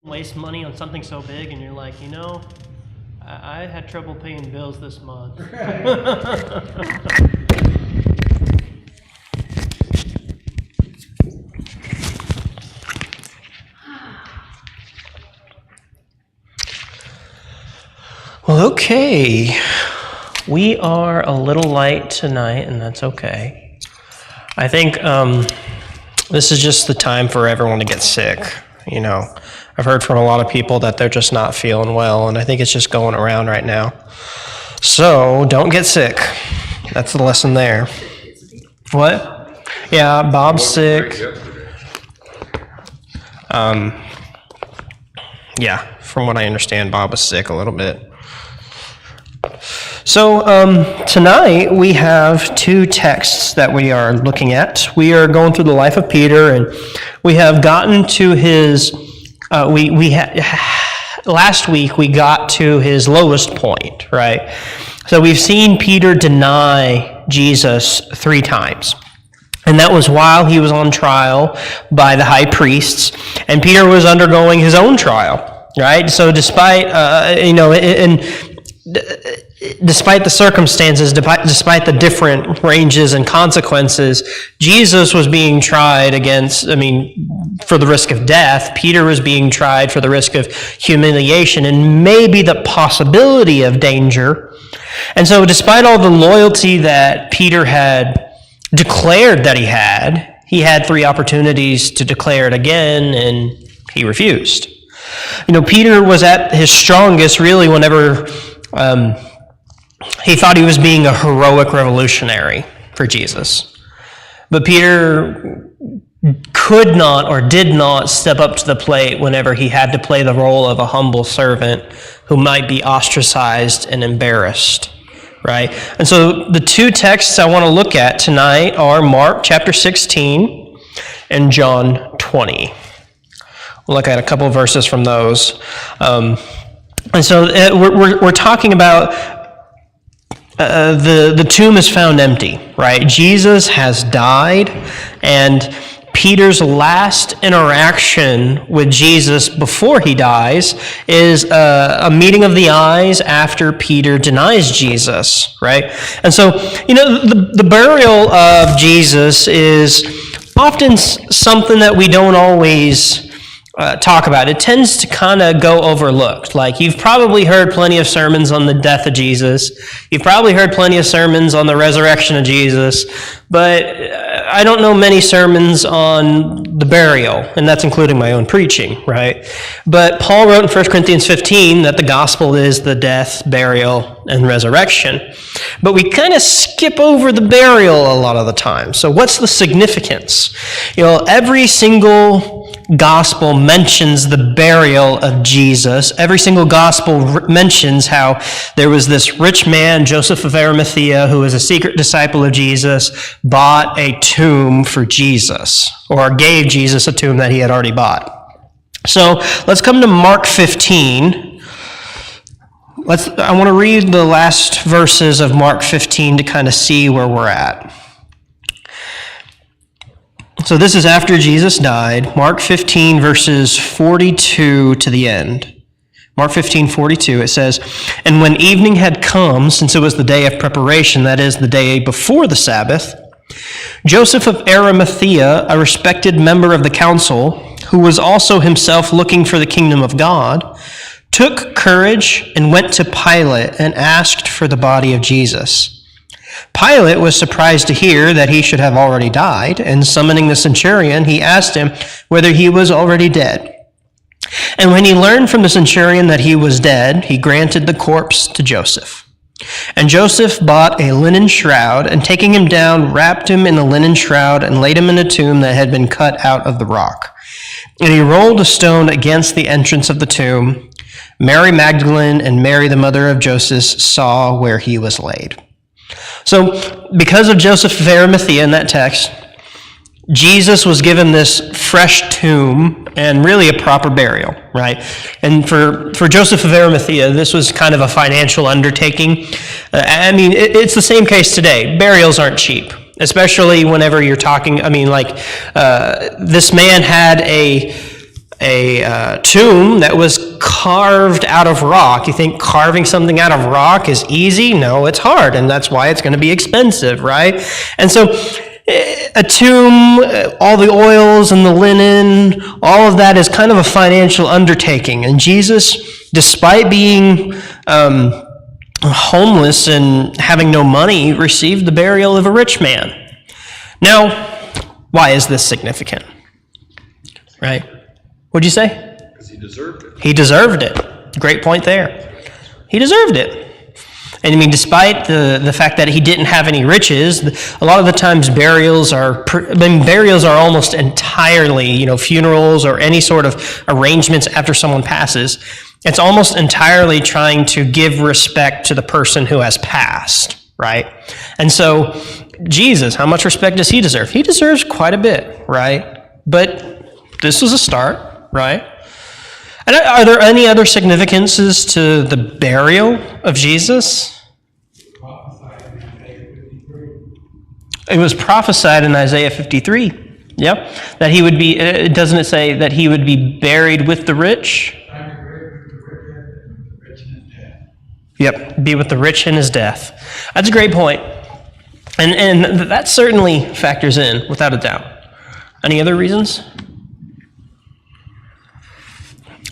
waste money on something so big and you're like, I had trouble paying bills this month. Well, okay. We are a little light tonight, and that's okay. I think this is just the time for everyone to get sick. I've heard from a lot of people that they're just not feeling well, and I think it's just going around right now. So don't get sick. That's the lesson there. What? Yeah, Bob's sick. Yeah, from what I understand, Bob was sick a little bit. So tonight we have two texts that we are looking at. We are going through the life of Peter, and we have gotten to his. Last week we got to his lowest point, right? So we've seen Peter deny Jesus 3 times. And that was while he was on trial by the high priests, and Peter was undergoing his own trial, right? So despite despite the circumstances, despite the different ranges and consequences, Jesus was being tried for the risk of death. Peter was being tried for the risk of humiliation and maybe the possibility of danger. And so despite all the loyalty that Peter had declared that he had 3 opportunities to declare it again, and he refused. Peter was at his strongest really whenever he thought he was being a heroic revolutionary for Jesus. But Peter could not or did not step up to the plate whenever he had to play the role of a humble servant who might be ostracized and embarrassed, right? And so the 2 texts I want to look at tonight are Mark chapter 16 and John 20. We'll look at a couple of verses from those. And so we're talking about the tomb is found empty, right? Jesus has died, and Peter's last interaction with Jesus before he dies is a meeting of the eyes after Peter denies Jesus, right? And so, the burial of Jesus is often something that we don't always talk about. It tends to kind of go overlooked. Like, you've probably heard plenty of sermons on the death of Jesus. You've probably heard plenty of sermons on the resurrection of Jesus, but I don't know many sermons on the burial, and that's including my own preaching, right? But Paul wrote in 1 Corinthians 15 that the gospel is the death, burial, and resurrection. But we kind of skip over the burial a lot of the time. So what's the significance? Every single gospel mentions the burial of Jesus. Every single gospel mentions how there was this rich man, Joseph of Arimathea, who was a secret disciple of Jesus, bought a tomb for Jesus, or gave Jesus a tomb that he had already bought. So let's come to Mark 15. I want to read the last verses of Mark 15 to kind of see where we're at. So this is after Jesus died. Mark 15, verses 42 to the end. Mark 15, 42, it says, "And when evening had come, since it was the day of preparation, that is, the day before the Sabbath, Joseph of Arimathea, a respected member of the council, who was also himself looking for the kingdom of God, took courage and went to Pilate and asked for the body of Jesus. Pilate was surprised to hear that he should have already died, and summoning the centurion, he asked him whether he was already dead. And when he learned from the centurion that he was dead, he granted the corpse to Joseph. And Joseph bought a linen shroud, and taking him down, wrapped him in the linen shroud and laid him in a tomb that had been cut out of the rock. And he rolled a stone against the entrance of the tomb. Mary Magdalene and Mary, the mother of Joseph, saw where he was laid." So, because of Joseph of Arimathea in that text, Jesus was given this fresh tomb and really a proper burial, right? And for Joseph of Arimathea, this was kind of a financial undertaking. It's the same case today. Burials aren't cheap, especially whenever you're talking, this man had a a tomb that was carved out of rock. You think carving something out of rock is easy? No, it's hard, and that's why it's going to be expensive, right? And so a tomb, all the oils and the linen, all of that is kind of a financial undertaking. And Jesus, despite being homeless and having no money, received the burial of a rich man. Now, why is this significant? Right? What'd you say? Because he deserved it. He deserved it. Great point there. He deserved it. And I mean, despite the fact that he didn't have any riches, a lot of the times burials are almost entirely, funerals or any sort of arrangements after someone passes. It's almost entirely trying to give respect to the person who has passed, right? And so Jesus, how much respect does he deserve? He deserves quite a bit, right? But this was a start, right? And are there any other significances to the burial of Jesus? It was prophesied in Isaiah 53. Yep. That he would be, doesn't it say that he would be buried with the rich? Yep. Be with the rich in his death. That's a great point. And that certainly factors in, without a doubt. Any other reasons?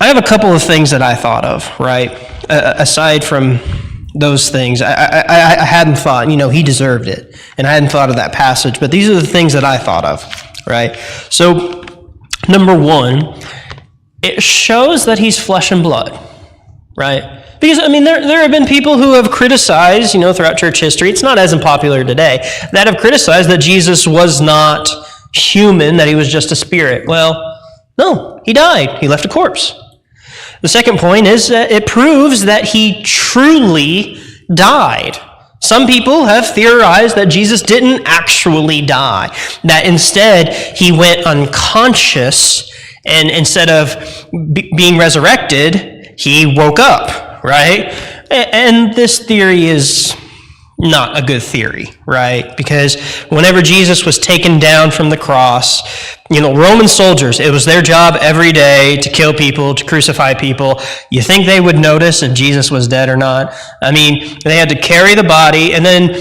I have a couple of things that I thought of, right? Aside from those things, I hadn't thought, he deserved it. And I hadn't thought of that passage, but these are the things that I thought of, right? So, number one, it shows that he's flesh and blood, right? Because, there have been people who have criticized, throughout church history, it's not as unpopular today, that have criticized that Jesus was not human, that he was just a spirit. Well, no, he died. He left a corpse. The second point is that it proves that he truly died. Some people have theorized that Jesus didn't actually die, that instead he went unconscious, and instead of being resurrected, he woke up, right? And this theory is not a good theory, right? Because whenever Jesus was taken down from the cross, Roman soldiers, it was their job every day to kill people, to crucify people. You think they would notice if Jesus was dead or not? They had to carry the body, and then,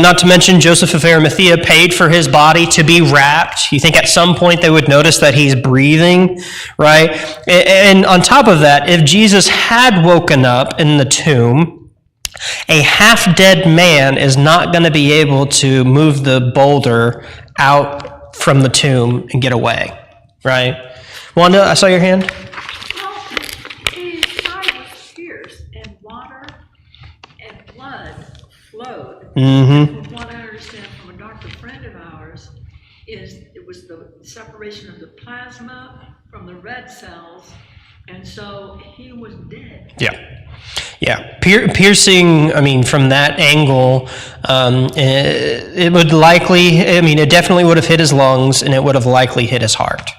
not to mention Joseph of Arimathea paid for his body to be wrapped. You think at some point they would notice that he's breathing, right? And on top of that, if Jesus had woken up in the tomb, a half-dead man is not going to be able to move the boulder out from the tomb and get away, right? Wanda, I saw your hand. Well, his side was pierced, and water and blood flowed. Mm-hmm. From what I understand from a doctor friend of ours, it was the separation of the plasma from the red cells, and so he was dead. Yeah, piercing, from that angle, it would likely, it definitely would have hit his lungs, and it would have likely hit his heart.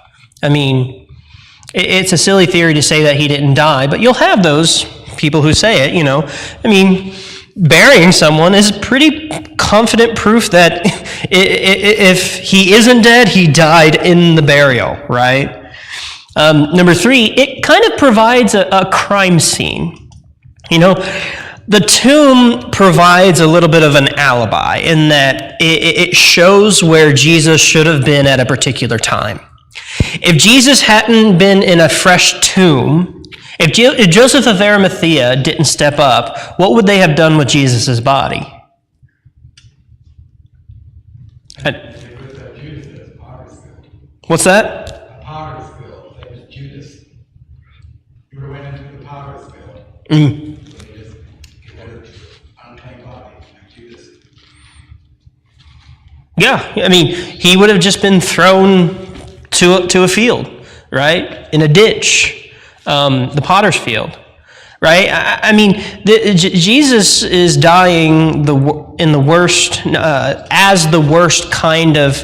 It's a silly theory to say that he didn't die, but you'll have those people who say it, burying someone is pretty confident proof that if he isn't dead, he died in the burial, right? Number three, it kind of provides a crime scene. The tomb provides a little bit of an alibi in that it shows where Jesus should have been at a particular time. If Jesus hadn't been in a fresh tomb, if Joseph of Arimathea didn't step up, what would they have done with Jesus' body? What's that? Potter's field. That was Judas. You went into the potter's field. Mm. Yeah, he would have just been thrown to a field, right? In a ditch, the potter's field, right? Jesus is dying in the worst, as the worst kind of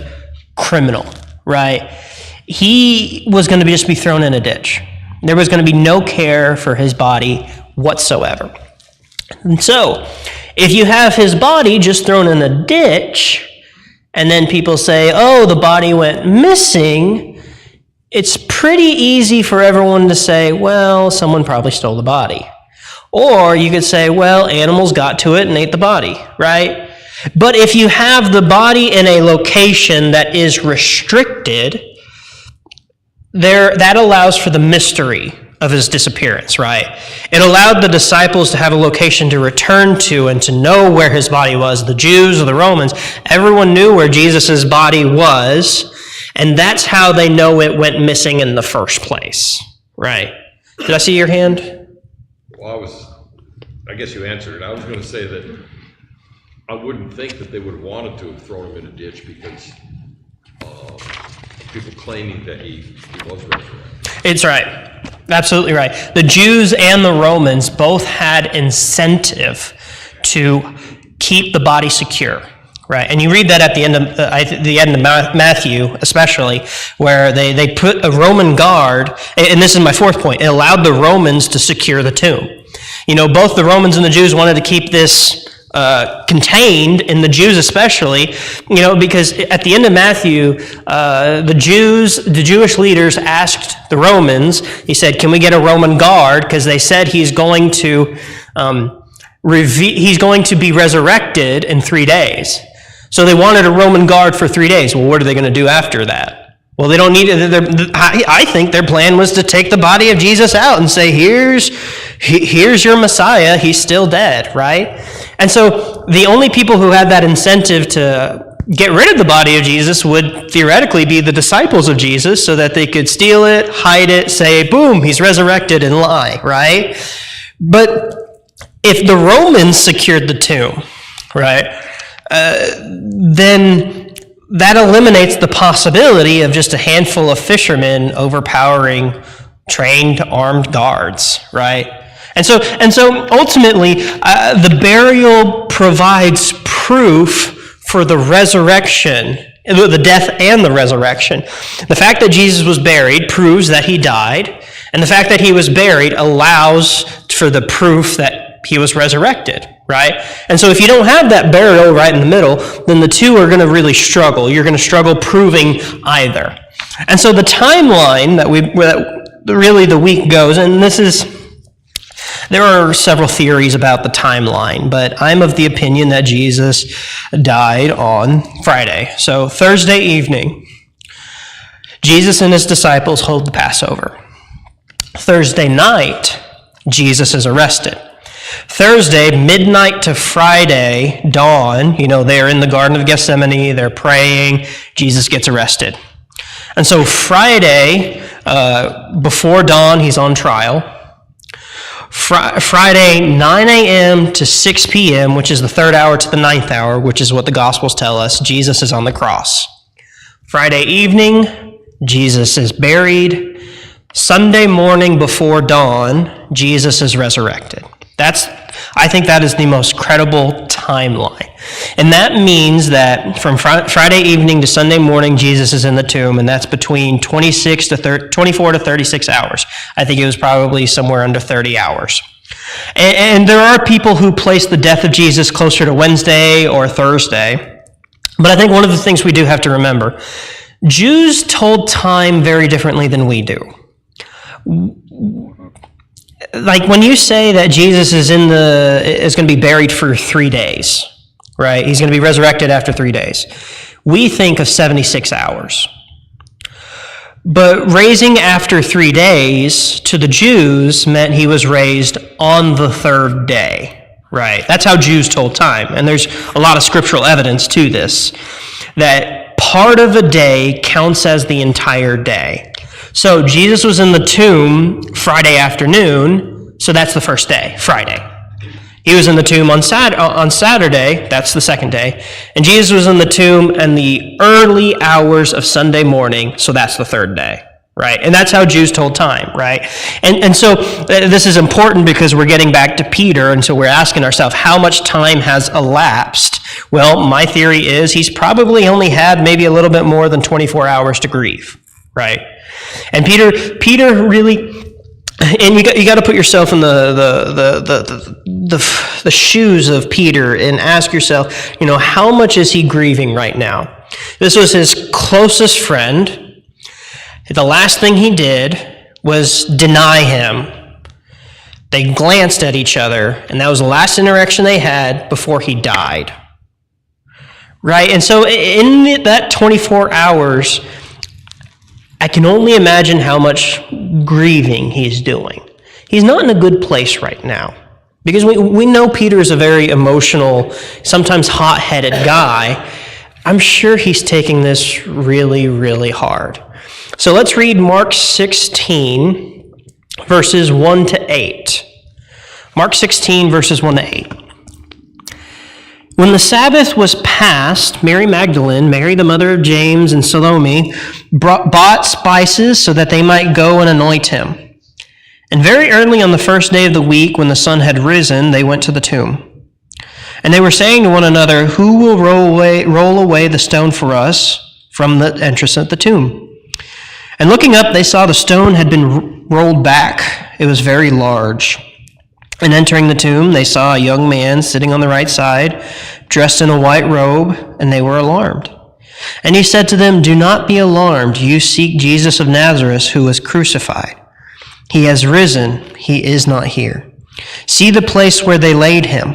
criminal, right? He was going to just be thrown in a ditch. There was going to be no care for his body whatsoever. And so, if you have his body just thrown in a ditch, and then people say, oh, the body went missing, it's pretty easy for everyone to say, well, someone probably stole the body. Or you could say, well, animals got to it and ate the body, right? But if you have the body in a location that is restricted, that allows for the mystery of his disappearance, right? It allowed the disciples to have a location to return to and to know where his body was. The Jews or the Romans, everyone knew where Jesus' body was, and that's how they know it went missing in the first place, right? Did I see your hand? Well, I guess you answered it. I was going to say that I wouldn't think that they would have wanted to have thrown him in a ditch because people claiming that he was resurrected. It's right. Absolutely right. The Jews and the Romans both had incentive to keep the body secure, right? And you read that at the end of Matthew, especially, where they put a Roman guard, and this is my fourth point, it allowed the Romans to secure the tomb. You know, both the Romans and the Jews wanted to keep this contained, and the Jews especially, you know, because at the end of Matthew, the Jewish leaders asked the Romans, he said, can we get a Roman guard? Because they said he's going to be resurrected in 3 days. So they wanted a Roman guard for 3 days. Well, what are they going to do after that? Well, they don't need it. I think their plan was to take the body of Jesus out and say, here's your Messiah. He's still dead, right? And so the only people who had that incentive to get rid of the body of Jesus would theoretically be the disciples of Jesus so that they could steal it, hide it, say, boom, he's resurrected, and lie, right? But if the Romans secured the tomb, right, then that eliminates the possibility of just a handful of fishermen overpowering trained armed guards, right? And so ultimately, the burial provides proof for the resurrection, the death and the resurrection. The fact that Jesus was buried proves that he died, and the fact that he was buried allows for the proof that he was resurrected, right? And so if you don't have that burial right in the middle, then the two are going to really struggle. You're going to struggle proving either. And so the timeline that really the week goes, and there are several theories about the timeline, but I'm of the opinion that Jesus died on Friday. So Thursday evening, Jesus and his disciples hold the Passover. Thursday night, Jesus is arrested. Thursday, midnight to Friday, dawn, they're in the Garden of Gethsemane, they're praying, Jesus gets arrested. And so Friday, before dawn, he's on trial. Friday, 9 a.m. to 6 p.m., which is the third hour to the ninth hour, which is what the Gospels tell us, Jesus is on the cross. Friday evening, Jesus is buried. Sunday morning before dawn, Jesus is resurrected. I think that is the most credible timeline. And that means that from Friday evening to Sunday morning, Jesus is in the tomb, and that's between 24 to 36 hours. I think it was probably somewhere under 30 hours. And there are people who place the death of Jesus closer to Wednesday or Thursday. But I think one of the things we do have to remember, Jews told time very differently than we do. Like when you say that Jesus is going to be buried for 3 days, right? He's going to be resurrected after 3 days. We think of 76 hours. But raising after 3 days to the Jews meant he was raised on the third day, right? That's how Jews told time. And there's a lot of scriptural evidence to this, that part of a day counts as the entire day. So Jesus was in the tomb Friday afternoon, so that's the first day, Friday. He was in the tomb on Saturday, that's the second day. And Jesus was in the tomb in the early hours of Sunday morning, so that's the third day, right? And that's how Jews told time, right? And so this is important because we're getting back to Peter, and so we're asking ourselves, how much time has elapsed? Well, my theory is he's probably only had maybe a little bit more than 24 hours to grieve, right? And Peter really, and you got to put yourself in the shoes of Peter and ask yourself, how much is he grieving right now? This was his closest friend, The last thing he did was deny him. They glanced at each other, and that was the last interaction they had before he died. Right? And so in that 24 hours, I can only imagine how much grieving he's doing. He's not in a good place right now. Because we know Peter is a very emotional, sometimes hot-headed guy. I'm sure he's taking this really, really hard. So let's read Mark 16, verses 1 to 8. Mark 16, verses 1 to 8. When the Sabbath was past, Mary Magdalene, Mary the mother of James, and Salome bought spices so that they might go and anoint him. And very early on the first day of the week, when the sun had risen, they went to the tomb. And they were saying to one another, "Who will roll away the stone for us from the entrance of the tomb?" And looking up, they saw the stone had been rolled back. It was very large. And entering the tomb, they saw a young man sitting on the right side, dressed in a white robe, and they were alarmed. And he said to them, "Do not be alarmed. You seek Jesus of Nazareth, who was crucified. He has risen. He is not here. See the place where they laid him.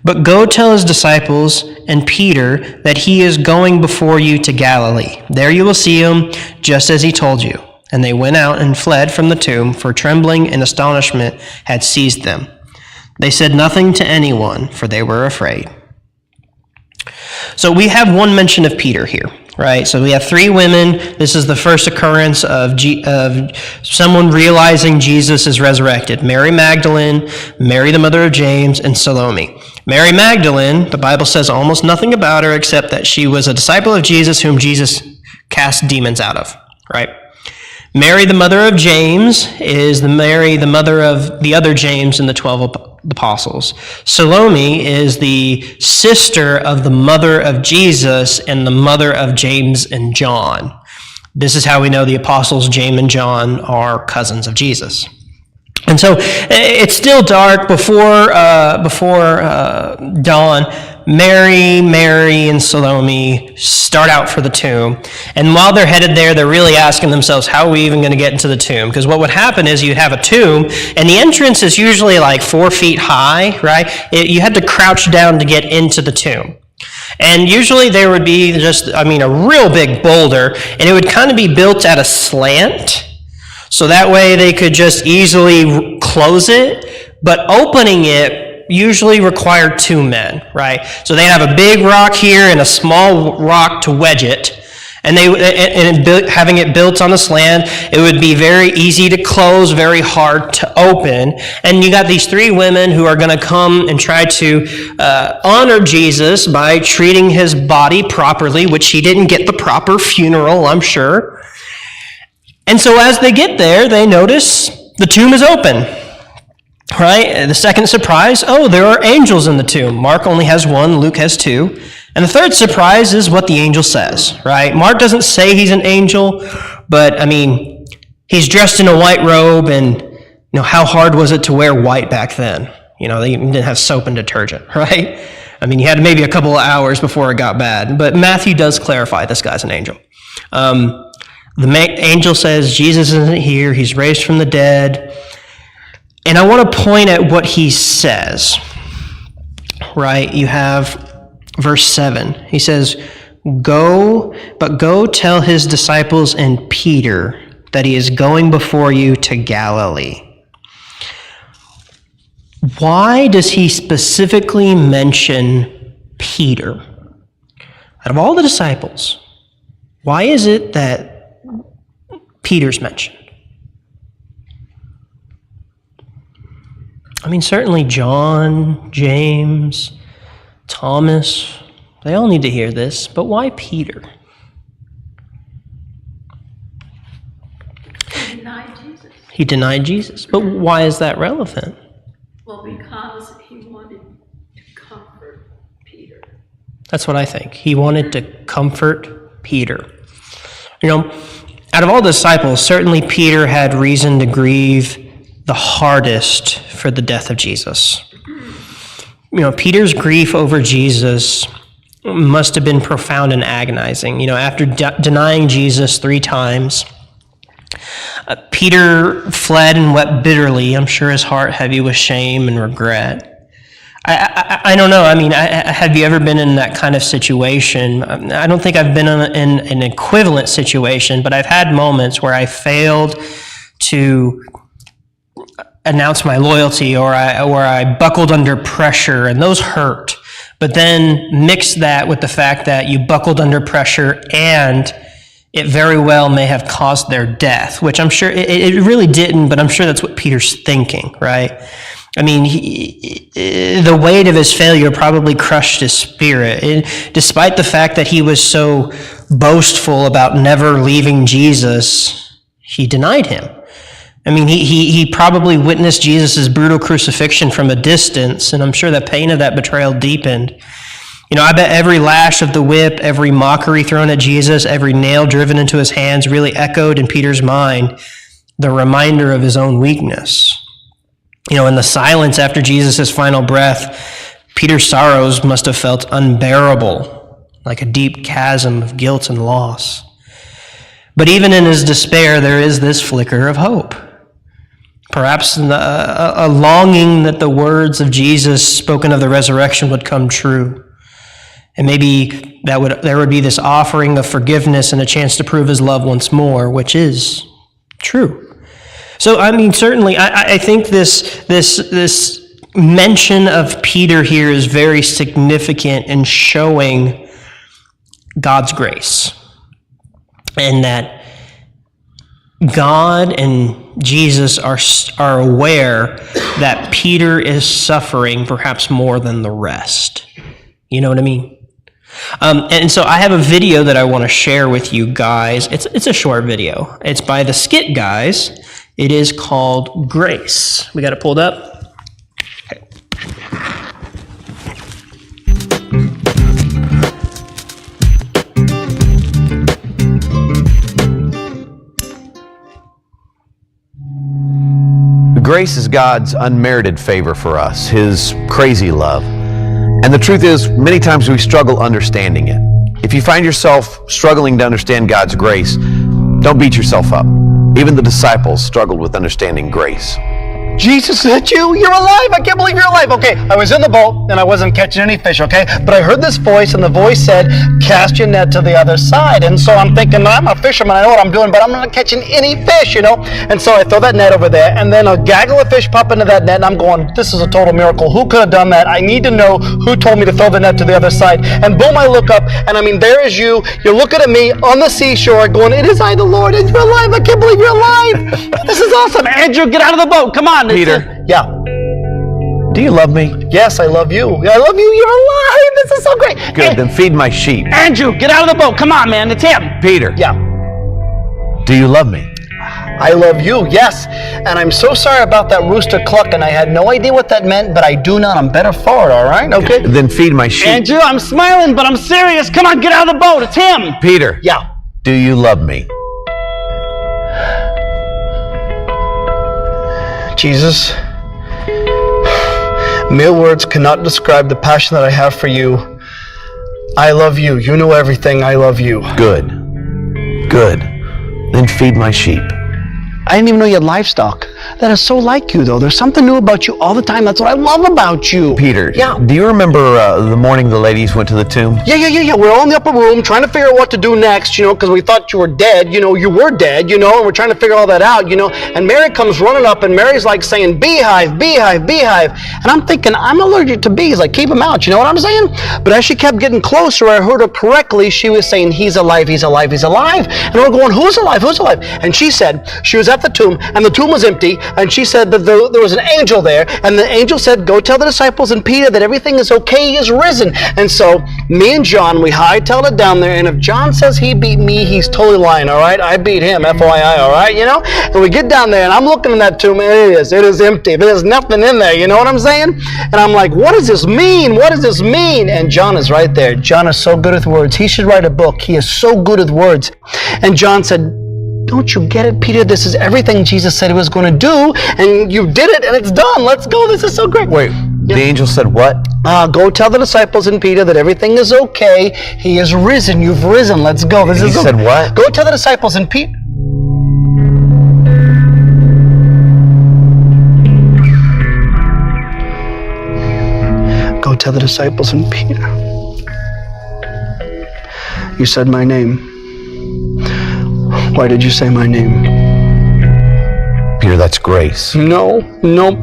But go tell his disciples and Peter that he is going before you to Galilee. There you will see him, just as he told you." And they went out and fled from the tomb, for trembling and astonishment had seized them. They said nothing to anyone, for they were afraid. So we have one mention of Peter here, right? So we have three women. This is the first occurrence of someone realizing Jesus is resurrected. Mary Magdalene, Mary the mother of James, and Salome. Mary Magdalene, the Bible says almost nothing about her except that she was a disciple of Jesus whom Jesus cast demons out of, right? Mary the mother of James is Mary the mother of the other James and the 12 apostles. Salome is the sister of the mother of Jesus and the mother of James and John. This is how we know the apostles James and John are cousins of Jesus. And so it's still dark before dawn. Mary, and Salome start out for the tomb. And while they're headed there, they're really asking themselves, how are we even going to get into the tomb? Because what would happen is you'd have a tomb, and the entrance is usually like 4 feet high, right? You had to crouch down to get into the tomb. And usually there would be a real big boulder, and it would kind of be built at a slant. So that way they could just easily close it, but opening it usually required 2 men, right? So they'd have a big rock here and a small rock to wedge it. And having it built on a slant, it would be very easy to close, very hard to open. And you got these 3 women who are going to come and try to honor Jesus by treating his body properly, which he didn't get the proper funeral, I'm sure. And so as they get there, they notice the tomb is open, right? And the second surprise, there are angels in the tomb. Mark only has 1, Luke has 2. And the third surprise is what the angel says, right? Mark doesn't say he's an angel, but he's dressed in a white robe, and how hard was it to wear white back then? They didn't have soap and detergent, right? You had maybe a couple of hours before it got bad. But Matthew does clarify this guy's an angel. The angel says Jesus isn't here, he's raised from the dead. And I want to point at what he says, right? You have verse 7. He says, go tell his disciples and Peter that he is going before you to Galilee. Why does he specifically mention Peter? Out of all the disciples, why is it that Peter's mentioned? Certainly John, James, Thomas, they all need to hear this, but why Peter? He denied Jesus. He denied Jesus, but why is that relevant? Well, because he wanted to comfort Peter. That's what I think. He wanted to comfort Peter. Out of all the disciples, certainly Peter had reason to grieve the hardest for the death of Jesus. Peter's grief over Jesus must have been profound and agonizing. After denying Jesus 3 times, Peter fled and wept bitterly, I'm sure his heart heavy with shame and regret. I don't know. I mean, have you ever been in that kind of situation? I don't think I've been in an equivalent situation, but I've had moments where I failed to announce my loyalty, or I buckled under pressure, and those hurt. But then mix that with the fact that you buckled under pressure and it very well may have caused their death, which I'm sure it really didn't, but I'm sure that's what Peter's thinking, right? I mean, the weight of his failure probably crushed his spirit. Despite the fact that he was so boastful about never leaving Jesus, he denied him. I mean, he probably witnessed Jesus' brutal crucifixion from a distance, and I'm sure the pain of that betrayal deepened. You know, I bet every lash of the whip, every mockery thrown at Jesus, every nail driven into his hands really echoed in Peter's mind the reminder of his own weakness. You know, in the silence after Jesus' final breath, Peter's sorrows must have felt unbearable, like a deep chasm of guilt and loss. But even in his despair, there is this flicker of hope. Perhaps a longing that the words of Jesus spoken of the resurrection would come true. And maybe there would be this offering of forgiveness and a chance to prove his love once more, which is true. So, I mean, certainly, I think this mention of Peter here is very significant in showing God's grace, and that God and Jesus are aware that Peter is suffering perhaps more than the rest. You know what I mean? And so I have a video that I want to share with you guys. It's a short video. It's by the Skit Guys. It is called Grace. We got it pulled up? Okay. Grace is God's unmerited favor for us, His crazy love. And the truth is, many times we struggle understanding it. If you find yourself struggling to understand God's grace, don't beat yourself up. Even the disciples struggled with understanding grace. Jesus, is that you? You're alive. I can't believe you're alive. Okay, I was in the boat and I wasn't catching any fish, okay? But I heard this voice and the voice said, cast your net to the other side. And so I'm thinking, I'm a fisherman, I know what I'm doing, but I'm not catching any fish, you know? And so I throw that net over there, and then a gaggle of fish pop into that net, and I'm going, this is a total miracle. Who could have done that? I need to know who told me to throw the net to the other side. And boom, I look up, and I mean, there is you. You're looking at me on the seashore going, it is I, the Lord, and you're alive. I can't believe you're alive. This is awesome. Andrew, get out of the boat. Come on. Peter. Yeah. Do you love me? Yes, I love you. I love you. You're alive. This is so great. Good, then feed my sheep. Andrew, get out of the boat. Come on, man. It's him. Peter. Yeah. Do you love me? I love you, yes. And I'm so sorry about that rooster clucking. I had no idea what that meant, but I do now. I'm better for it, all right? Okay? Then feed my sheep. Andrew, I'm smiling, but I'm serious. Come on, get out of the boat. It's him. Peter. Yeah. Do you love me? Jesus, mere words cannot describe the passion that I have for you. I love you. You know everything. I love you. Good. Good. Then feed my sheep. I didn't even know you had livestock. That is so like you, though. There's something new about you all the time. That's what I love about you. Peter. Yeah. Do you remember the morning the ladies went to the tomb? Yeah. We're all in the upper room trying to figure out what to do next, because we thought you were dead. You were dead, and we're trying to figure all that out, And Mary comes running up, and Mary's like saying, beehive, beehive, beehive. And I'm thinking, I'm allergic to bees. Like, keep them out, you know what I'm saying? But as she kept getting closer, I heard her correctly. She was saying, he's alive, he's alive, he's alive. And we're going, who's alive, who's alive? And she said, she was at the tomb, and the tomb was empty, and she said that there was an angel there, and the angel said, go tell the disciples and Peter that everything is okay, he is risen. And so me and John, we hightailed it down there, and if John says he beat me, he's totally lying, all right? I beat him, FYI, all right, And we get down there, and I'm looking in that tomb, and it is empty. There's nothing in there, you know what I'm saying? And I'm like, what does this mean? What does this mean? And John is right there. John is so good with words. He should write a book. He is so good with words. And John said, don't you get it, Peter? This is everything Jesus said he was going to do, and you did it, and it's done. Let's go. This is so great. Wait, the angel said what? Go tell the disciples and Peter that everything is okay. He is risen. You've risen. Let's go. This is He said what? Go tell the disciples and Peter. to the disciples, and Peter, you said my name. Why did you say my name? Peter, that's grace. No,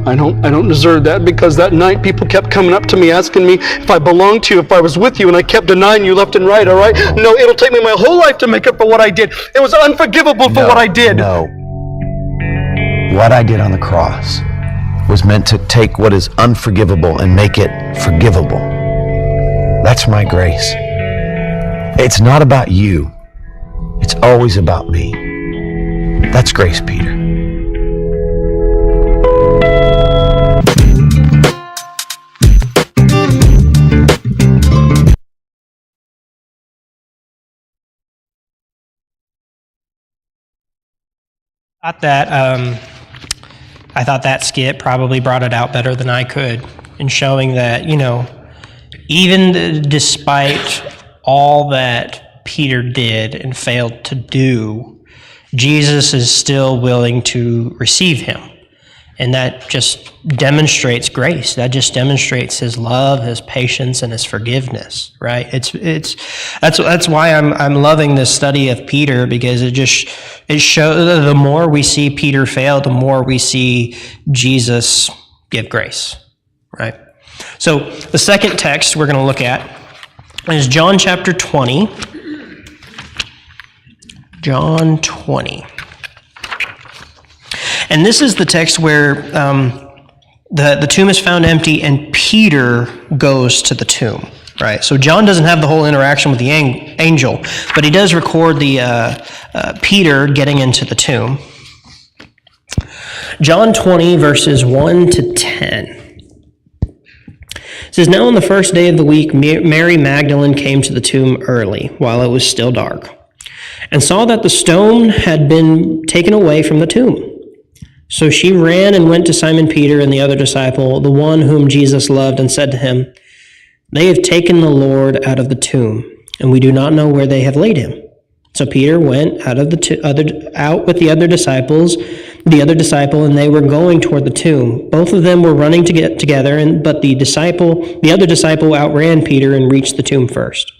I don't deserve that, because that night people kept coming up to me asking me if I belonged to you, if I was with you, and I kept denying you left and right, all right? No, it'll take me my whole life to make up for what I did. It was unforgivable for what I did. No. What I did on the cross was meant to take what is unforgivable and make it forgivable. That's my grace. It's not about you. It's always about me. That's grace, Peter. I thought that skit probably brought it out better than I could in showing that, even despite all that Peter did and failed to do, Jesus is still willing to receive him. And that just demonstrates grace. That just demonstrates his love, his patience, and his forgiveness, right? That's why I'm loving this study of Peter, because it shows the more we see Peter fail, the more we see Jesus give grace, right? So the second text we're going to look at is John chapter 20. John 20. And this is the text where the tomb is found empty and Peter goes to the tomb, right? So John doesn't have the whole interaction with the angel, but he does record the Peter getting into the tomb. John 20, verses 1 to 10. It says, "Now on the first day of the week, Mary Magdalene came to the tomb early, while it was still dark, and saw that the stone had been taken away from the tomb. So she ran and went to Simon Peter and the other disciple, the one whom Jesus loved, and said to him, 'They have taken the Lord out of the tomb, and we do not know where they have laid him.' So Peter went out with the other disciple, and they were going toward the tomb. Both of them were running to get together, but the other disciple outran Peter and reached the tomb first.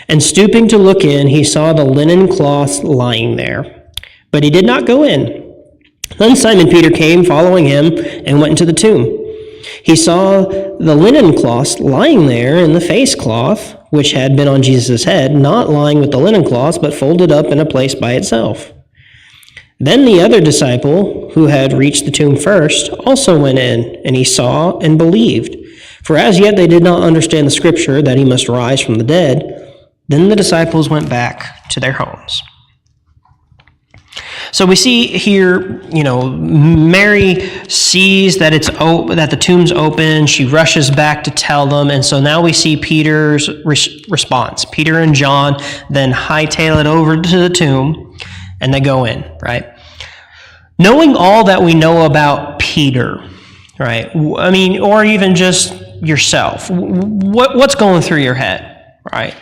And stooping to look in, he saw the linen cloths lying there, but he did not go in. Then Simon Peter came, following him, and went into the tomb. He saw the linen cloths lying there, and the face cloth, which had been on Jesus' head, not lying with the linen cloths, but folded up in a place by itself. Then the other disciple, who had reached the tomb first, also went in, and he saw and believed. For as yet they did not understand the scripture that he must rise from the dead. Then the disciples went back to their homes." So we see here, Mary sees that that the tomb's open. She rushes back to tell them, and so now we see Peter's response. Peter and John then hightail it over to the tomb, and they go in, right? Knowing all that we know about Peter, right? I mean, or even just yourself, what's going through your head, right?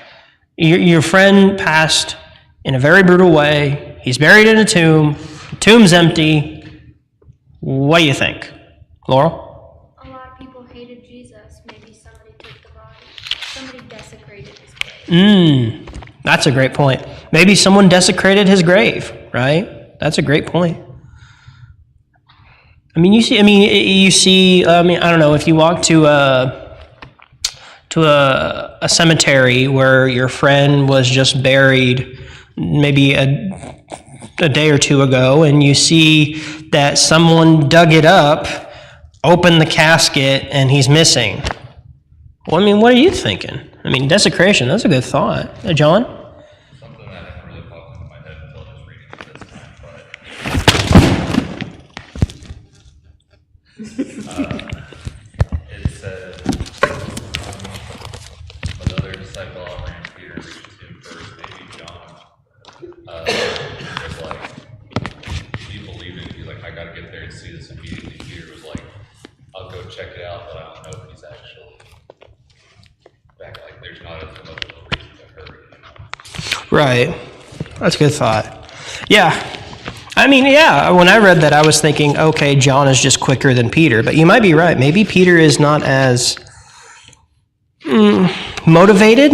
Your friend passed in a very brutal way. He's buried in a tomb. The tomb's empty. What do you think? Laurel? A lot of people hated Jesus. Maybe somebody took the body. Somebody desecrated his grave. That's a great point. Maybe someone desecrated his grave, right? That's a great point. I don't know, if you walk to a cemetery where your friend was just buried maybe a day or two ago, and you see that someone dug it up, opened the casket, and he's missing. Well, what are you thinking? Desecration, that's a good thought. John? Something that hadn't really popped into my head until I was reading it this time, but it said, another disciple outran Peter, reached him first, maybe John, was like, do you believe it? He's like, I gotta get there and see this immediately. Peter was like, I'll go check it out, but I don't know if he's actually back. Like, there's not as much of a reason to hurry. Right. That's a good thought. Yeah. When I read that, I was thinking, okay, John is just quicker than Peter, but you might be right. Maybe Peter is not as Motivated.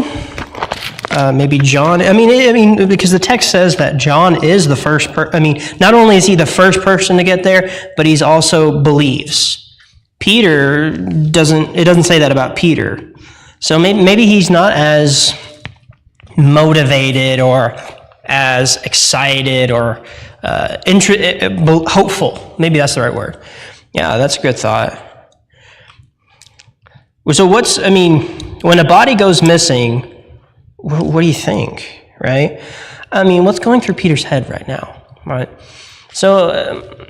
Maybe John. I mean, because the text says that John is the first. Not only is he the first person to get there, but he's also believes. Peter doesn't. It doesn't say that about Peter. So maybe he's not as motivated or as excited or hopeful. Maybe that's the right word. Yeah, that's a good thought. So when a body goes missing, what do you think, right? What's going through Peter's head right now, right? So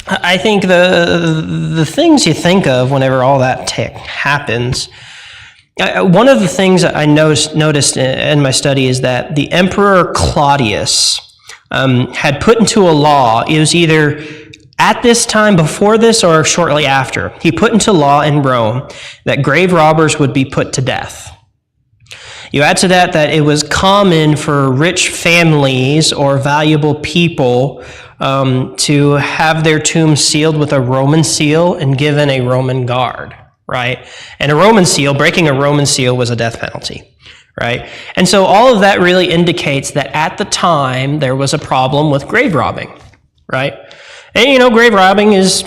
I think the things you think of whenever all that happens, one of the things that I noticed in my study is that the Emperor Claudius had put into a law. It was either at this time before this or shortly after. He put into law in Rome that grave robbers would be put to death. You add to that it was common for rich families or valuable people to have their tombs sealed with a Roman seal and given a Roman guard, right? And breaking a Roman seal was a death penalty, right? And so all of that really indicates that at the time there was a problem with grave robbing, right? And grave robbing is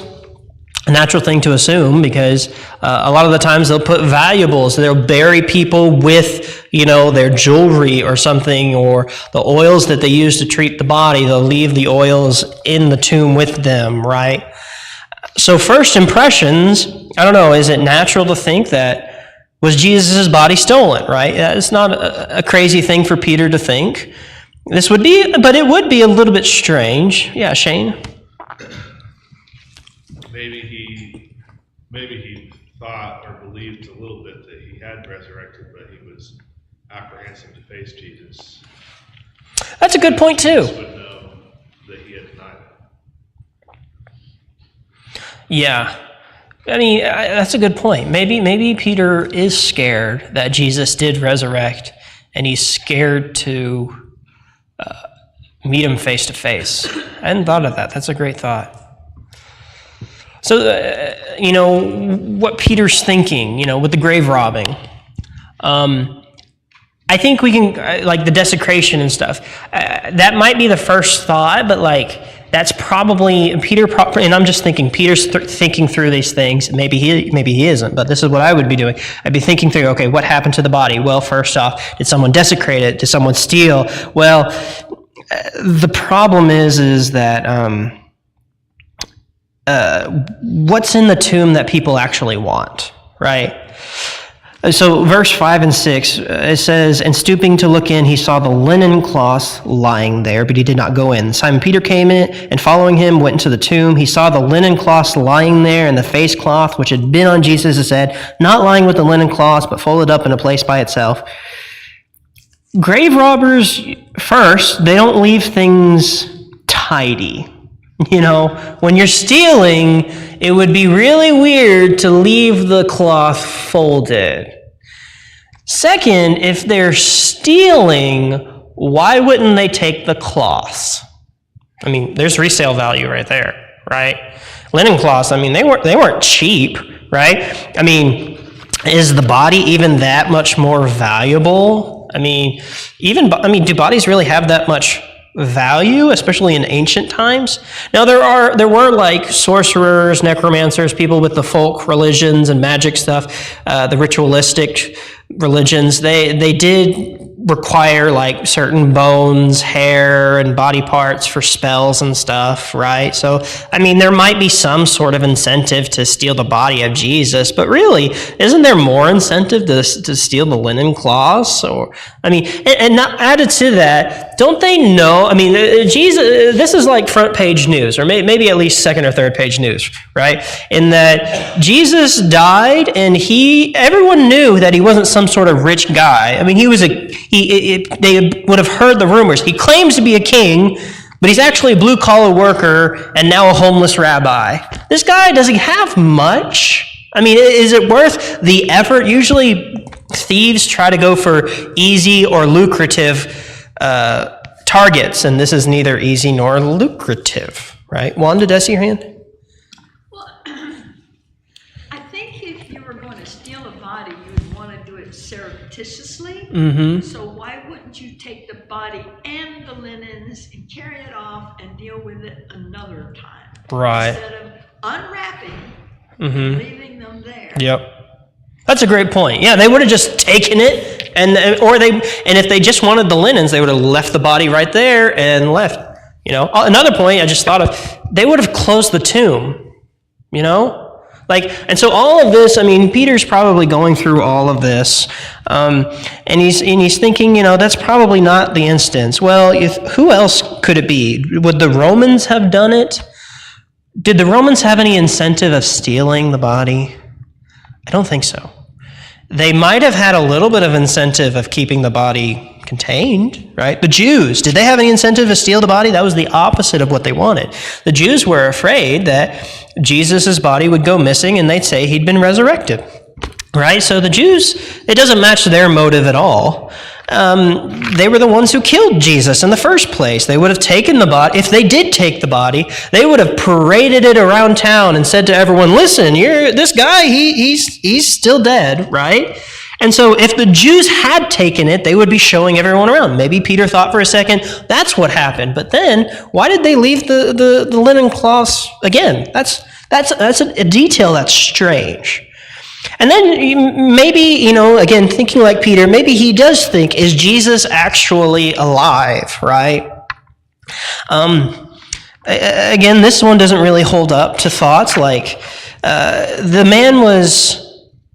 a natural thing to assume because a lot of the times they'll put valuables, they'll bury people with, their jewelry or something, or the oils that they use to treat the body, they'll leave the oils in the tomb with them, right? So first impressions, I don't know, is it natural to think that was Jesus' body stolen, right? It's not a crazy thing for Peter to think. But it would be a little bit strange. Yeah, Shane? Maybe he thought or believed a little bit that he had resurrected, but he was apprehensive to face Jesus. That's a good point too. Jesus would know that he had denied it. Yeah. That's a good point. Maybe Peter is scared that Jesus did resurrect, and he's scared to meet him face to face. I hadn't thought of that. That's a great thought. So, what Peter's thinking, with the grave robbing, I think we can, like the desecration and stuff, that might be the first thought, but that's probably Peter, and I'm just thinking Peter's thinking through these things. Maybe he isn't, but this is what I would be doing. I'd be thinking through, okay, what happened to the body? Well, first off, did someone desecrate it? Did someone steal? Well, the problem is that what's in the tomb that people actually want, right? So verse 5 and 6, it says, and stooping to look in, he saw the linen cloth lying there, but he did not go in. Simon Peter came in, and following him, went into the tomb. He saw the linen cloth lying there, and the face cloth, which had been on Jesus' head, not lying with the linen cloth, but folded up in a place by itself. Grave robbers, first, they don't leave things tidy. When you're stealing, it would be really weird to leave the cloth folded. Second, if they're stealing, why wouldn't they take the cloths? There's resale value right there, right? Linen cloths, they weren't cheap, right? Is the body even that much more valuable? Do bodies really have that much value, especially in ancient times? Now there were sorcerers, necromancers, people with the folk religions and magic stuff, the ritualistic religions. They did require certain bones, hair, and body parts for spells and stuff, right? So there might be some sort of incentive to steal the body of Jesus, but really, isn't there more incentive to steal the linen cloths? And not added to that, don't they know? Jesus. This is front page news, or maybe at least second or third page news, right? In that Jesus died, and everyone knew that he wasn't some sort of rich guy. They would have heard the rumors. He claims to be a king, but he's actually a blue-collar worker and now a homeless rabbi. This guy doesn't have much. Is it worth the effort? Usually thieves try to go for easy or lucrative targets, and this is neither easy nor lucrative, right? Wanda, did I see your hand? Well, I think if you were going to steal a body, you would want to do it surreptitiously. Mm-hmm. So why wouldn't you take the body and the linens and carry it off and deal with it another time? Right. Instead of unwrapping Mm-hmm. and leaving them there. Yep. That's a great point. Yeah, they would have just taken it, and if they just wanted the linens, they would have left the body right there and left. You know, another point I just thought of, they would have closed the tomb. You know, and so all of this. I mean, Peter's probably going through all of this, and he's thinking, that's probably not the instance. Well, who else could it be? Would the Romans have done it? Did the Romans have any incentive of stealing the body? I don't think so. They might have had a little bit of incentive of keeping the body contained, right? The Jews, did they have any incentive to steal the body? That was the opposite of what they wanted. The Jews were afraid that Jesus' body would go missing and they'd say he'd been resurrected, right? So the Jews, it doesn't match their motive at all. They were the ones who killed Jesus in the first place. They would have taken the body. If they did take the body, they would have paraded it around town and said to everyone, listen, this guy, he's still dead, right? And so if the Jews had taken it, they would be showing everyone around. Maybe Peter thought for a second, that's what happened. But then, why did they leave the linen cloths again? That's a detail that's strange. And then maybe, again, thinking like Peter, maybe he does think, is Jesus actually alive, right? Again, this one doesn't really hold up to thoughts like the man was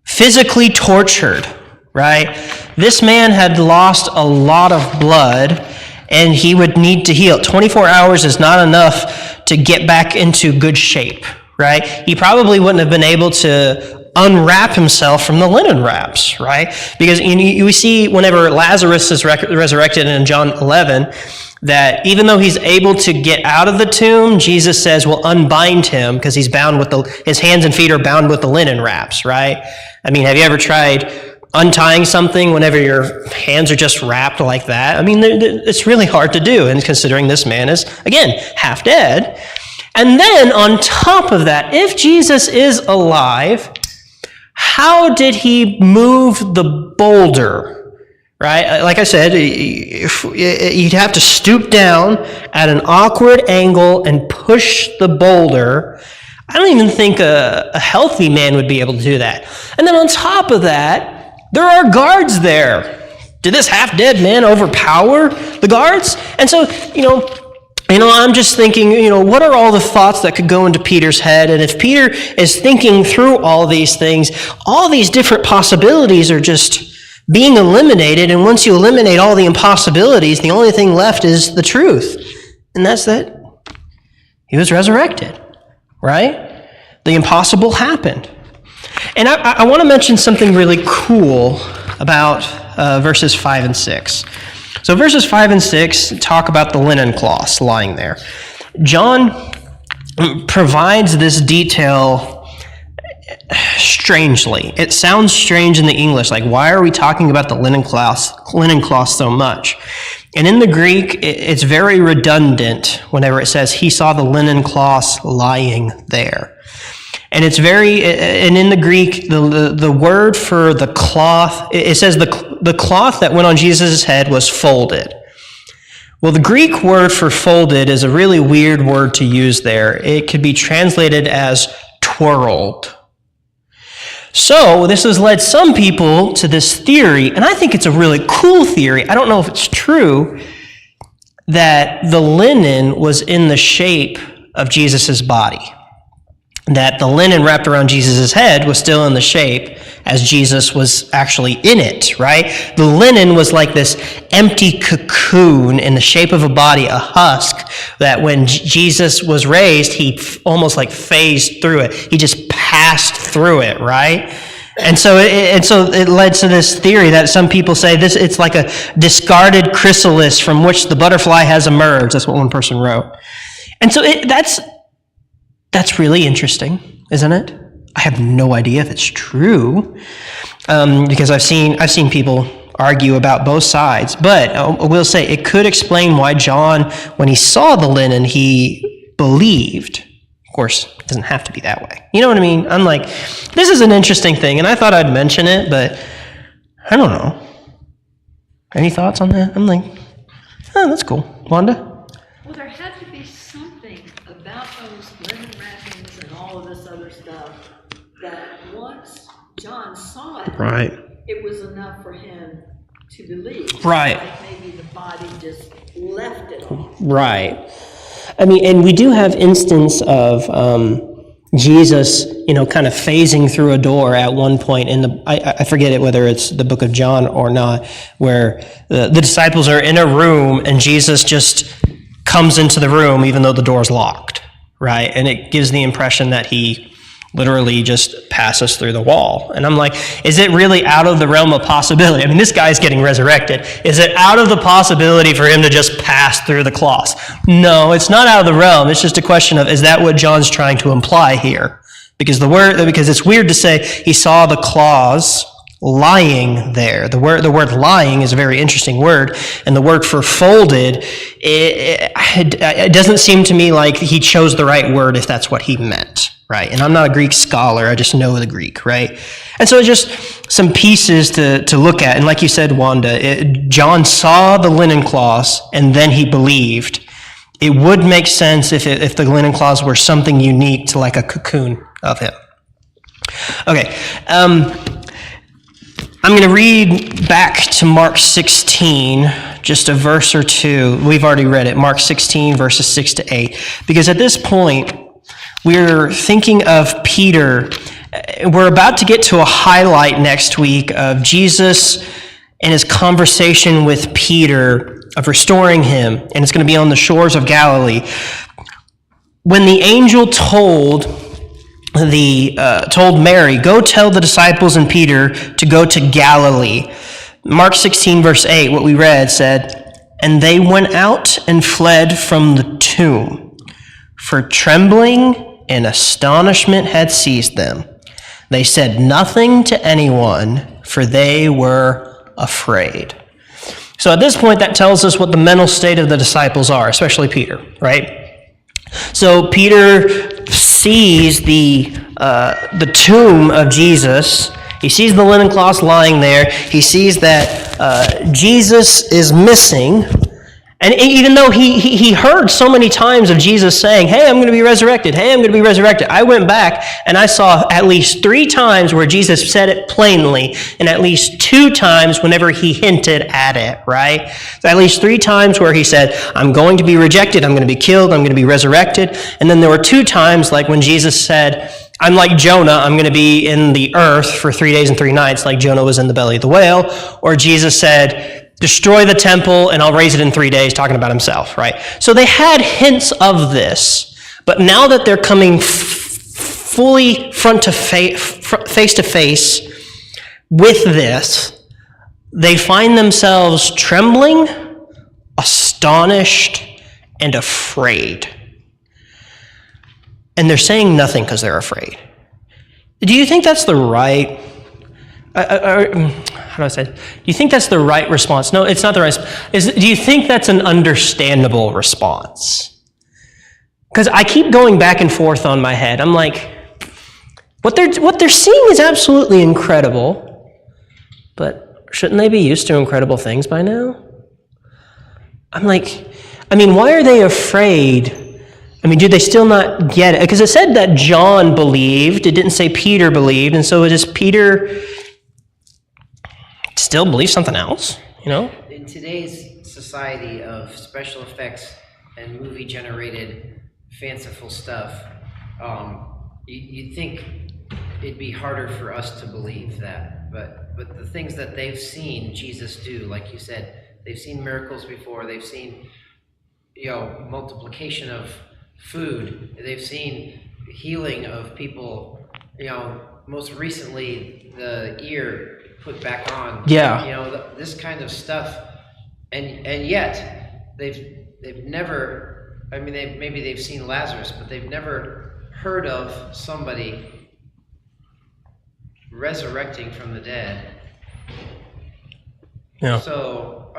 physically tortured, right? This man had lost a lot of blood, and he would need to heal. 24 hours is not enough to get back into good shape, right? He probably wouldn't have been able to unwrap himself from the linen wraps, right? Because we see whenever Lazarus is resurrected in John 11, that even though he's able to get out of the tomb, Jesus says, well, unbind him because he's bound with his hands and feet are bound with the linen wraps, right? I mean, have you ever tried untying something whenever your hands are just wrapped like that? I mean, it's really hard to do, and considering this man is, again, half dead. And then on top of that, if Jesus is alive, how did he move the boulder, right? Like I said, you'd have to stoop down at an awkward angle and push the boulder. I don't even think a healthy man would be able to do that. And then on top of that, there are guards there. Did this half-dead man overpower the guards? And so, I'm just thinking, what are all the thoughts that could go into Peter's head? And if Peter is thinking through all these things, all these different possibilities are just being eliminated. And once you eliminate all the impossibilities, the only thing left is the truth. And that's that he was resurrected, right? The impossible happened. And I want to mention something really cool about verses 5 and 6. So verses 5 and 6 talk about the linen cloths lying there. John provides this detail strangely. It sounds strange in the English, like why are we talking about the linen cloths so much? And in the Greek, it's very redundant whenever it says he saw the linen cloths lying there. And and in the Greek, the word for the cloth, it says the cloth that went on Jesus' head was folded. Well, the Greek word for folded is a really weird word to use there. It could be translated as twirled. So this has led some people to this theory, and I think it's a really cool theory. I don't know if it's true, that the linen was in the shape of Jesus' body. That the linen wrapped around Jesus' head was still in the shape as Jesus was actually in it, right? The linen was like this empty cocoon in the shape of a body, a husk, that when Jesus was raised, he almost like phased through it. He just passed through it, right? And so it led to this theory that some people say it's like a discarded chrysalis from which the butterfly has emerged. That's what one person wrote. And so that's really interesting, isn't it? I have no idea if it's true, because I've seen people argue about both sides. But I will say it could explain why John, when he saw the linen, he believed Of course, it doesn't have to be that way. You know what I mean? I'm like, this is an interesting thing, and I thought I'd mention it, but I don't know. Any thoughts on that? I'm like, oh, that's cool. Wanda? Well, there had to be something about those linen wrappings and all of this other stuff that once John saw it, Right. it was enough for him to believe. Right. Like maybe the body just left it all. Right. I mean, and we do have instance of Jesus, kind of phasing through a door at one point in the, I forget it whether it's the book of John or not, where the disciples are in a room and Jesus just comes into the room even though the door's locked, right? And it gives the impression that he literally just passes through the wall. And I'm like, is it really out of the realm of possibility? I mean, this guy's getting resurrected. Is it out of the possibility for him to just pass through the cloths? No, it's not out of the realm. It's just a question of, is that what John's trying to imply here? Because it's weird to say he saw the claws lying there. The word lying is a very interesting word, and the word for folded, it doesn't seem to me like he chose the right word if that's what he meant. Right, and I'm not a Greek scholar, I just know the Greek, right? And so just some pieces to look at, and like you said, Wanda, John saw the linen cloths, and then he believed. It would make sense if the linen cloths were something unique to like a cocoon of him. Okay, I'm going to read back to Mark 16, just a verse or two. We've already read it, Mark 16, verses 6 to 8, because at this point, we're thinking of Peter. We're about to get to a highlight next week of Jesus and his conversation with Peter of restoring him, and it's going to be on the shores of Galilee. When the angel told Mary, go tell the disciples and Peter to go to Galilee. Mark 16, verse 8, what we read said, and they went out and fled from the tomb, for trembling and astonishment had seized them. They said nothing to anyone, for they were afraid. So at this point, that tells us what the mental state of the disciples are, especially Peter, right? So Peter sees the tomb of Jesus. He sees the linen cloths lying there. He sees that Jesus is missing. And even though he heard so many times of Jesus saying, hey, I'm going to be resurrected. Hey, I'm going to be resurrected. I went back and I saw at least 3 times where Jesus said it plainly, and at least 2 times whenever he hinted at it, right? So at least 3 times where he said, I'm going to be rejected. I'm going to be killed. I'm going to be resurrected. And then there were 2 times like when Jesus said, I'm like Jonah. I'm going to be in the earth for 3 days and 3 nights like Jonah was in the belly of the whale. Or Jesus said, destroy the temple and I'll raise it in 3 days, talking about himself, right? So they had hints of this, but now that they're coming fully face to face with this, they find themselves trembling, astonished, and afraid. And they're saying nothing because they're afraid. Do you think that's the right... how do I say it? Do you think that's the right response? No, it's not the right response. Do you think that's an understandable response? Because I keep going back and forth on my head. I'm like, what they're seeing is absolutely incredible, but shouldn't they be used to incredible things by now? I'm like, why are they afraid? Do they still not get it? Because it said that John believed. It didn't say Peter believed, and so does Peter still believe something else, In today's society of special effects and movie-generated fanciful stuff, you'd think it'd be harder for us to believe that. But the things that they've seen Jesus do, like you said, they've seen miracles before. They've seen, multiplication of food. They've seen healing of people. Most recently, the ear put back on. Yeah. This kind of stuff, and yet they've never. Maybe they've seen Lazarus, but they've never heard of somebody resurrecting from the dead. Yeah. So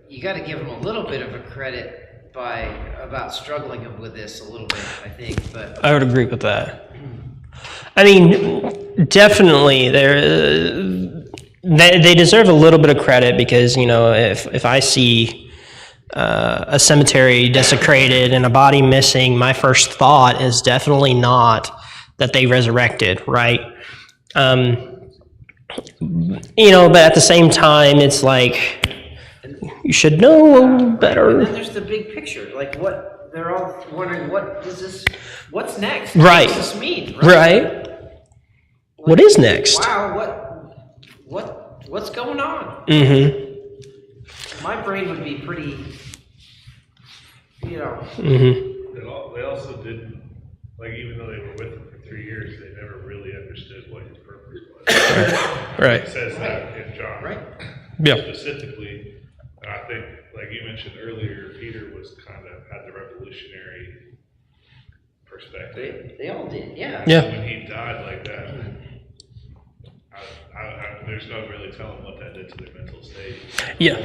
you got to give them a little bit of a credit, about struggling with this a little bit, I think, but I would agree with that. I mean, definitely, they deserve a little bit of credit because, you know, if I see a cemetery desecrated and a body missing, my first thought is definitely not that they resurrected, right? You know, but at the same time, it's like, you should know better. And then there's the big picture, like what they're all wondering, what's next? Right. What does this mean? Right. What is next? Wow, what's going on? Mm-hmm. My brain would be pretty, you know. Mm-hmm. They also didn't, like, even though they were with him for 3 years, they never really understood what his purpose was. Right. It says that in John. Right. Yeah. Specifically, and I think, like you mentioned earlier, Peter was kind of had the revolutionary perspective. They all did, yeah. Yeah. So when he died like that, there's no really telling what that did to their mental state. Yeah.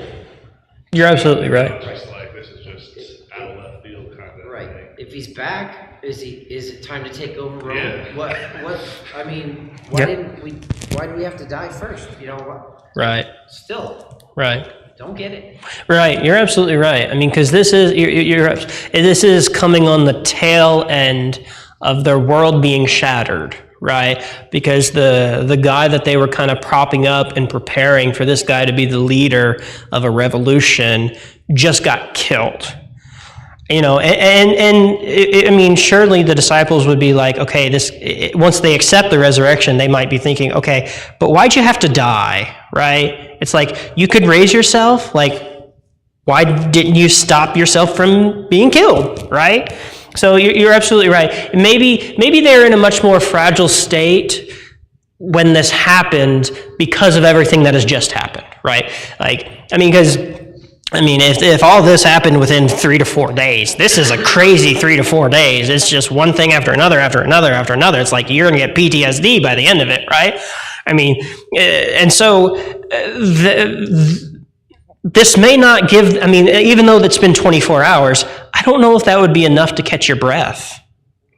You're absolutely right. Just like, this is just out of left field kind of Right. thing. If he's back, is it time to take over Rome? Yeah. What I mean, why Yep. why do we have to die first? You know what? Right. Still, Right. don't get it. Right. You're absolutely right. I mean, because this is coming on the tail end of their world being shattered, right? Because the guy that they were kind of propping up and preparing for this guy to be the leader of a revolution just got killed. You know, I mean, surely the disciples would be like, okay, once they accept the resurrection, they might be thinking, okay, but why'd you have to die, right? It's like, you could raise yourself, like, why didn't you stop yourself from being killed, right? So you're absolutely right. Maybe they're in a much more fragile state when this happened because of everything that has just happened, right? Like, I mean, because, if all this happened within 3 to 4 days, this is a crazy 3 to 4 days. It's just one thing after another, after another, after another. It's like you're going to get PTSD by the end of it, right? I mean, and so this may not give, even though it's been 24 hours, I don't know if that would be enough to catch your breath,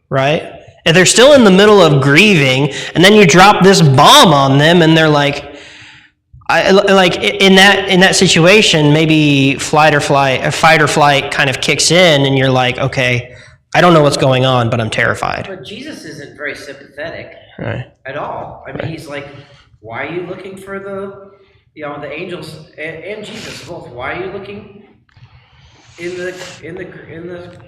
right? If they're still in the middle of grieving, and then you drop this bomb on them, and they're like, in that situation, maybe fight or flight kind of kicks in, and you're like, okay, I don't know what's going on, but I'm terrified. But Jesus isn't very sympathetic Right. at all. I mean, he's like, why are you looking for the angels and Jesus both? Why are you looking in the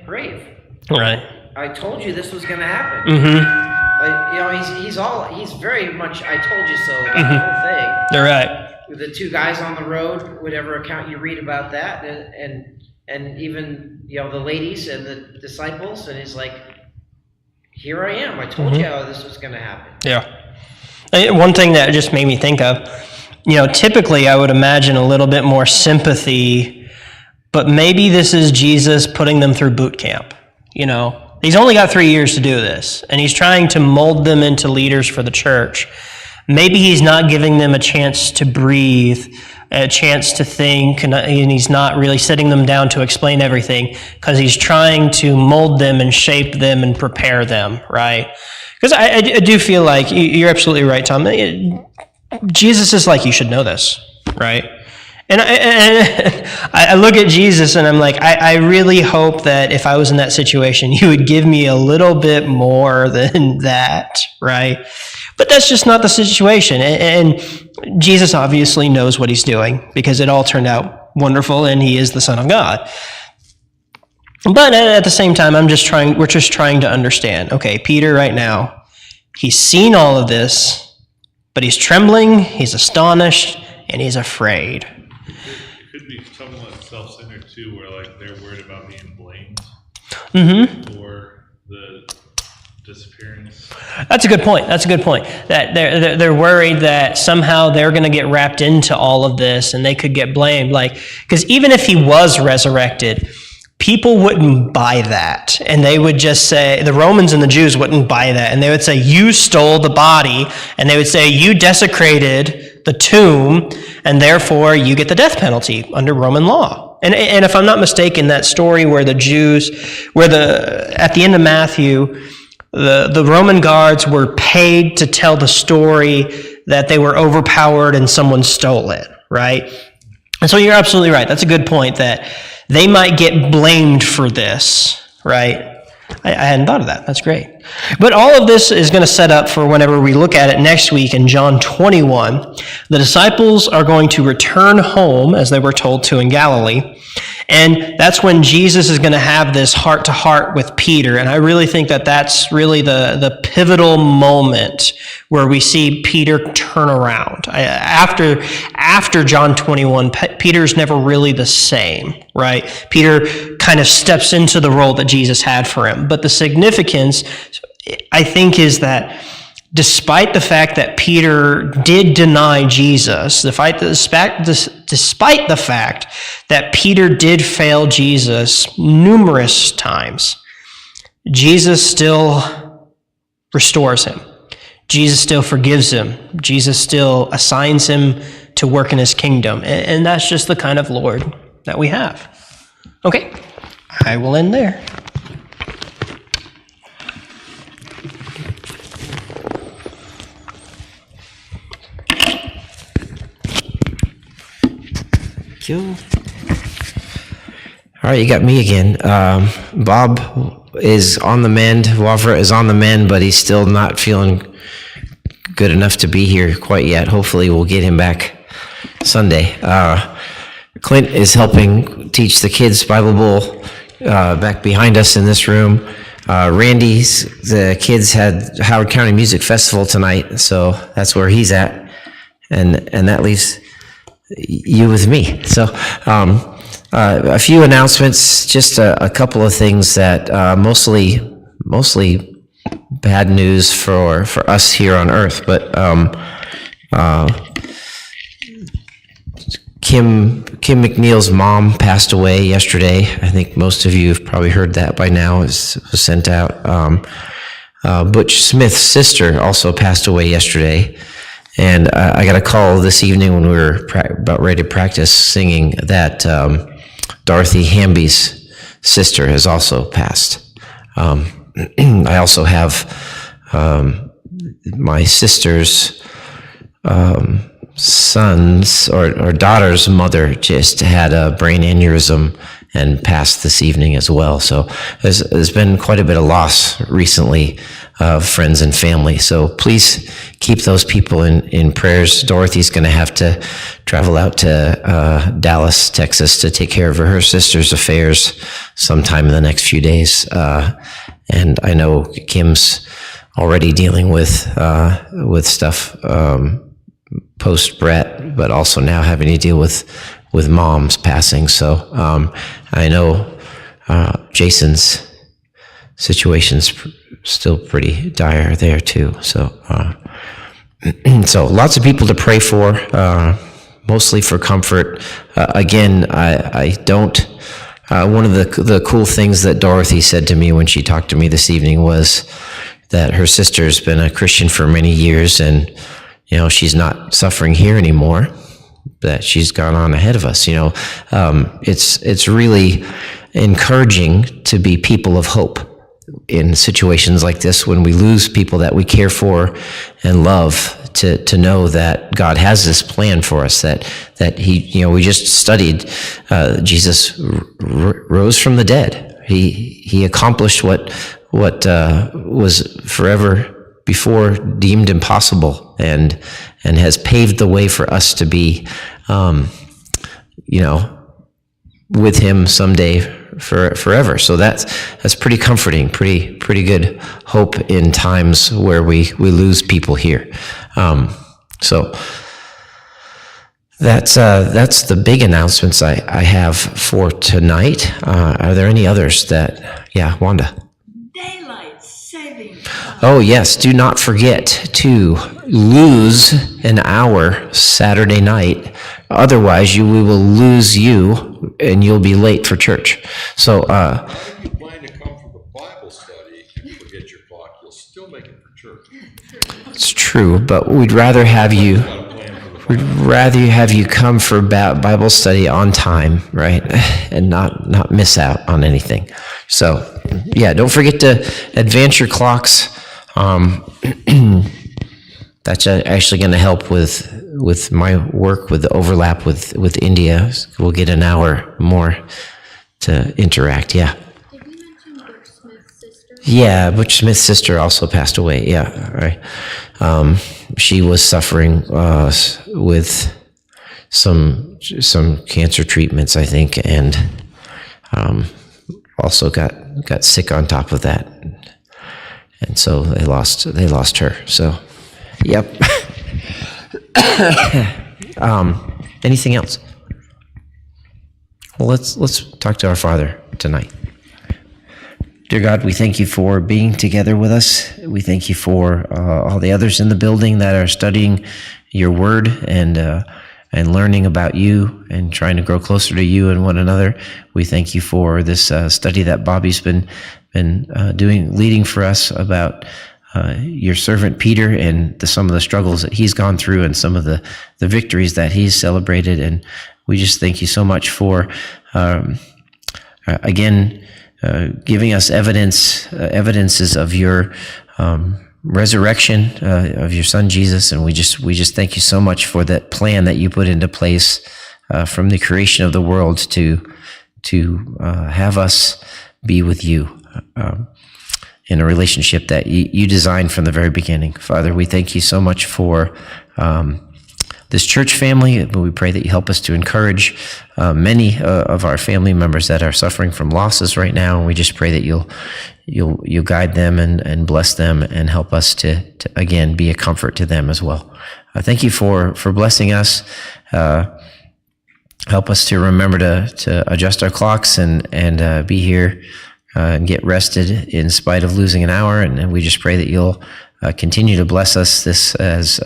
grave? Right. I told you this was going to happen. Mm-hmm. Like, he's very much I told you so about the whole thing. They're right. The 2 guys on the road, whatever account you read about that, and even the ladies and the disciples, and he's like, here I am. I told you how this was going to happen. Yeah. One thing that just made me think of, typically I would imagine a little bit more sympathy, but maybe this is Jesus putting them through boot camp. He's only got 3 years to do this, and he's trying to mold them into leaders for the church. Maybe he's not giving them a chance to breathe, a chance to think, and he's not really sitting them down to explain everything because he's trying to mold them and shape them and prepare them, right? Because I do feel like, you're absolutely right, Tom, Jesus is like, you should know this, right? And I look at Jesus and I'm like, I really hope that if I was in that situation, you would give me a little bit more than that, right? But that's just not the situation. And Jesus obviously knows what he's doing because it all turned out wonderful and he is the Son of God. But at the same time, we're just trying to understand, okay, Peter right now, he's seen all of this, but he's trembling, he's astonished, and he's afraid. It could be somewhat self-centered too, where like they're worried about being blamed for the disappearance. That's a good point. That they're worried that somehow they're going to get wrapped into all of this, and they could get blamed. Because even if he was resurrected, people wouldn't buy that, and they would just say, the Romans and the Jews wouldn't buy that, and they would say, you stole the body, and they would say, you desecrated the tomb, and therefore you get the death penalty under Roman law. And if I'm not mistaken, that story where at the end of Matthew, the Roman guards were paid to tell the story that they were overpowered and someone stole it, right? And so you're absolutely right. That's a good point, that they might get blamed for this, right? I hadn't thought of that. That's great. But all of this is going to set up for whenever we look at it next week in John 21. The disciples are going to return home, as they were told to in Galilee. And that's when Jesus is going to have this heart-to-heart with Peter. And I really think that that's really the pivotal moment where we see Peter turn around. After John 21, Peter's never really the same, right? Peter kind of steps into the role that Jesus had for him. But the significance, I think, is that despite the fact that Peter did deny Jesus, despite the fact that Peter did fail Jesus numerous times, Jesus still restores him. Jesus still forgives him. Jesus still assigns him to work in his kingdom. And that's just the kind of Lord that we have. Okay, I will end there. You. All right, you got me again. Bob is on the mend. Wafra is on the mend, but he's still not feeling good enough to be here quite yet. Hopefully, we'll get him back Sunday. Clint is helping teach the kids Bible Bowl back behind us in this room. The kids had Howard County Music Festival tonight, so that's where he's at, and that leaves you with me. So a few announcements, just a couple of things that mostly bad news for us here on earth, but Kim McNeil's mom passed away yesterday. I think most of you have probably heard that by now. It was sent out. Butch Smith's sister also passed away yesterday. And I got a call this evening when we were about ready to practice singing that Dorothy Hamby's sister has also passed. I also have my sister's son's or daughter's mother just had a brain aneurysm and passed this evening as well. So there's been quite a bit of loss recently of friends and family. So please keep those people in prayers. Dorothy's going to have to travel out to Dallas, Texas to take care of her sister's affairs sometime in the next few days. And I know Kim's already dealing with stuff post Brett, but also now having to deal with mom's passing. So I know Jason's situation's still pretty dire there too. So so lots of people to pray for, mostly for comfort. Again, I don't. One of the cool things that Dorothy said to me when she talked to me this evening was that her sister's been a Christian for many years, and she's not suffering here anymore, that she's gone on ahead of us. It's really encouraging to be people of hope in situations like this when we lose people that we care for and love, to know that God has this plan for us, that he, we just studied, Jesus rose from the dead. He accomplished what was forever before deemed impossible, and has paved the way for us to be, with him someday forever. So that's pretty comforting, pretty good hope in times where we lose people here. So that's the big announcements I have for tonight. Are there any others Wanda? Daylight saving. Oh yes, do not forget to lose an hour Saturday night. Otherwise, we will lose you, and you'll be late for church. So, if you plan to come for the Bible study and forget your clock, you'll still make it for church. it's true, but we'd rather have you. Got a plan for the we'd rather have you come for Bible study on time, right? And not miss out on anything. So, yeah, don't forget to advance your clocks. That's actually going to help with my work, with the overlap with India. We'll get an hour more to interact, yeah. Did you mention Butch Smith's sister? Yeah, Butch Smith's sister also passed away, yeah, right. She was suffering with some cancer treatments, I think, and also got sick on top of that. And so they lost her, so... Yep. Anything else? Well, let's talk to our Father tonight. Dear God, we thank you for being together with us. We thank you for all the others in the building that are studying your word and learning about you and trying to grow closer to you and one another. We thank you for this study that Bobby's been leading for us about your servant Peter and some of the struggles that he's gone through and some of the victories that he's celebrated. And we just thank you so much for, again, giving us evidences of your resurrection of your son Jesus. And we just thank you so much for that plan that you put into place from the creation of the world to have us be with you. In a relationship that you designed from the very beginning. Father, we thank you so much for this church family, but we pray that you help us to encourage many of our family members that are suffering from losses right now, and we just pray that you'll guide them and bless them and help us to again, be a comfort to them as well. Thank you for blessing us. Help us to remember to adjust our clocks and be here and get rested in spite of losing an hour. And we just pray that you'll continue to bless us this as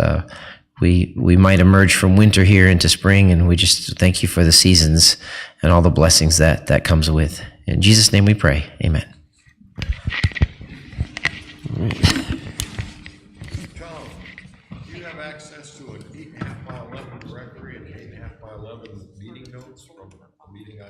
we might emerge from winter here into spring. And we just thank you for the seasons and all the blessings that comes with. In Jesus' name we pray. Amen. Tom, do you have access to an 8.5 by 11 directory and 8.5 by 11 meeting notes from a meeting I